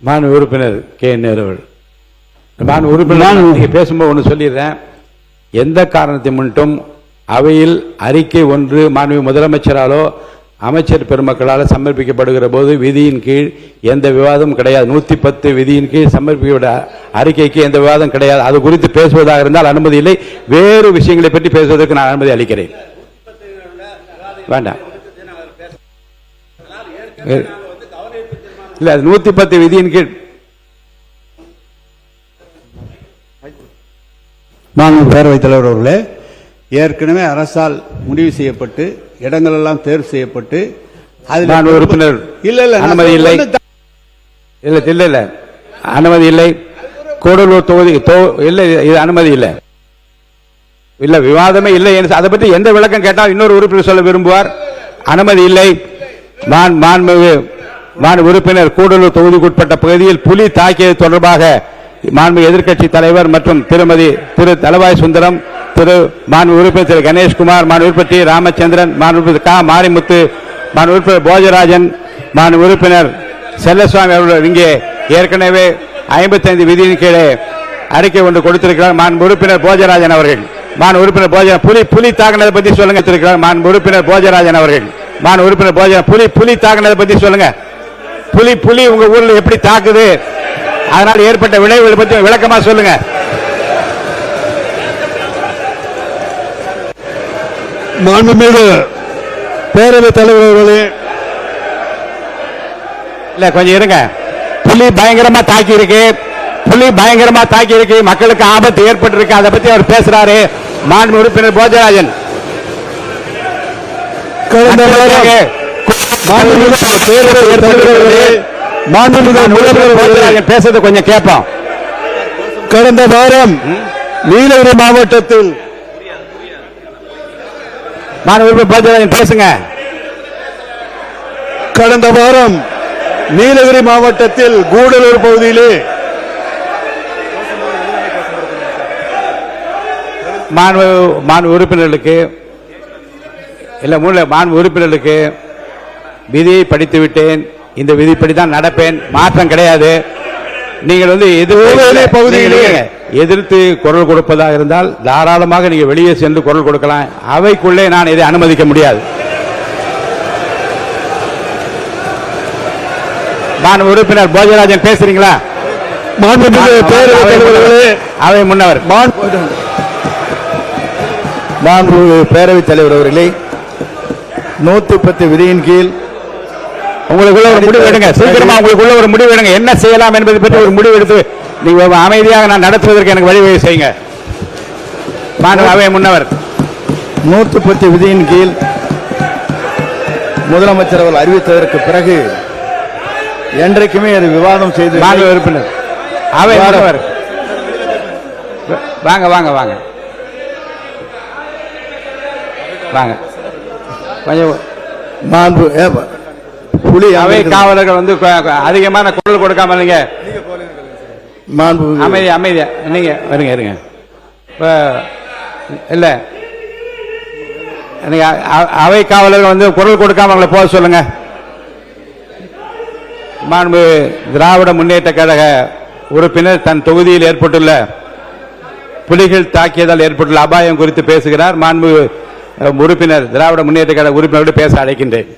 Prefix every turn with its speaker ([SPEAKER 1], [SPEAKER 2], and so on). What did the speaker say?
[SPEAKER 1] மாண்பு உறுப்பினர் கே நேரு மாண்பு உறுப்பினர் பேசும்போது ஒன்று சொல்லிடுறேன். எந்த காரணத்தை முன்னிட்டும் அவையில் அறிக்கை ஒன்று மாண்பு முதலமைச்சராலோ அமைச்சர் பெருமக்களால் சமர்ப்பிக்கப்படுகிற போது விதியின் கீழ் எந்த விவாதமும் கிடையாது. 110 விதியின் கீழ் சமர்ப்பிக்கப்பட்ட அறிக்கைக்கு எந்த விவாதம் கிடையாது. அது குறித்து பேசுவதாக இருந்தால் அனுமதி இல்லை. வேறு விஷயங்களை பற்றி பேசுவதற்கு நான் அனுமதி அளிக்கிறேன். வேண்டாம் இல்ல, 110 விதியின் கீழ்
[SPEAKER 2] மாண்பு பேரவைத் தலைவர் அவர்களே, ஏற்கனவே அரசால் முடிவு செய்யப்பட்டு இடங்கள் எல்லாம் தேர்வு செய்யப்பட்டு அதில்
[SPEAKER 1] உறுப்பினர் அனுமதி இல்லை இல்ல அனுமதி இல்லை. கூடலூர் தொகுதி இல்லை, இது அனுமதி இல்லை. இல்ல விவாதமே இல்லை. அதை பற்றி எந்த விளக்கம் கேட்டால் இன்னொரு உறுப்பினர் சொல்ல விரும்புவார். அனுமதி இல்லை. மாண்பு உறுப்பினர் கூடலூர் தொகுதிக்குட்பட்ட பகுதியில் புலி தாக்கியது தொடர்பாக மாண்பு எதிர்க்கட்சி தலைவர் மற்றும் திரு தளவாய் சுந்தரம், மாண்பு உறுப்பினர் திரு கணேஷ்குமார், மாண்பு உறுப்பினர் டி ராமச்சந்திரன், மாண்பு உறுப்பினர் கா மாரிமுத்து, மாண்பு உறுப்பினர் போஜராஜன், மாண்பு உறுப்பினர் செல்லசுவாமி அவர்கள் இங்கே ஏற்கனவே 55 விதியின் கீழே அறிக்கை ஒன்று கொடுத்திருக்கிறார். மாண்பு உறுப்பினர் போஜராஜன் அவர்கள், மாண்பு உறுப்பினர் போஜராஜன் புலி தாக்குனதை பற்றி சொல்லுங்க. மாண்பு உறுப்பினர் போஜராஜன் அவர்கள், மாண்பு உறுப்பினர் போஜராஜன் புலி தாக்குனதை பற்றி சொல்லுங்க. புலி உங்க ஊர்ல எப்படி தாக்குது, அதனால் ஏற்பட்ட விளைவுகளை பற்றி விளக்கமா சொல்லுங்க.
[SPEAKER 2] மாண்புமிகு பேரவைத் தலைவர் அவர்களே,
[SPEAKER 1] இல்ல கொஞ்சம் இருங்க. புலி பயங்கரமா தாக்கி இருக்கு, மக்களுக்கு ஆபத்து ஏற்பட்டிருக்கு. அதை பத்தி அவர் பேசுறாரு. மாண்பு உறுப்பினர் போஜராஜன் பேசுறது கொஞ்சம் கேட்போம்.
[SPEAKER 2] கடந்த வாரம் நீலகிரி மாவட்டத்தில்
[SPEAKER 1] பேசுங்க.
[SPEAKER 2] கடந்த வாரம் நீலகிரி மாவட்டத்தில் கூடலூர் பகுதியிலே
[SPEAKER 1] மாண்பு உறுப்பினர்களுக்கு விதியை படித்து விட்டேன். இந்த விதிப்படி தான் நடப்பேன், மாற்றம் கிடையாது. நீங்கள் பகுதியிலே எதிர்த்து குரல் கொடுப்பதாக இருந்தால் தாராளமாக நீங்க வெளியே சென்று குரல் கொடுக்கலாம். அவைக்குள்ளே நான் இதை அனுமதிக்க முடியாது. மாண்பு உறுப்பினர் போஜராஜன் பேசுறீங்களா? அவை முன்னவர்
[SPEAKER 2] மாண்பு பேரவைத் தலைவர் அவர்களே, 110 விதியின் கீழ்
[SPEAKER 1] உங்களுக்குள்ள ஒரு முடிவு எடுங்க. சீக்கிரமா உங்களுக்குள்ள ஒரு முடிவு எடுங்க. என்ன செய்யலாம் என்பதை பற்றி ஒரு முடிவு எடுத்து நீங்க அமைதியாக நான் நடத்துவதற்கு எனக்கு வழிவகை செய்யுங்க. அவை முன்னவர்
[SPEAKER 2] 110 விதியின் கீழ் முதலமைச்சர் அவர்கள் அறிவித்ததற்கு பிறகு என்றைக்குமே அது விவாதம் செய்து
[SPEAKER 1] உறுப்பினர் அவை முன்னவர் வாங்க வாங்க வாங்க வாங்க கொஞ்சம்
[SPEAKER 2] மாண்பு
[SPEAKER 1] புலி அவை காவலர்கள் அதிகமான குரல் கொடுக்காம இல்லைங்க. அமைதியா நீங்க வருங்க இருங்க. இல்ல நீங்க அவை காவலர்கள் குரல் கொடுக்காம அவங்களை போக சொல்லுங்க. மாண்பு திராவிட முன்னேற்ற கழக உறுப்பினர் தன் தொகுதியில் ஏற்பட்டுள்ள புலிகள் தாக்கியதால் ஏற்பட்டுள்ள அபாயம் குறித்து பேசுகிறார். மாண்பு உறுப்பினர் திராவிட முன்னேற்ற கழக உறுப்பினரோடு பேச அழைக்கின்றேன்.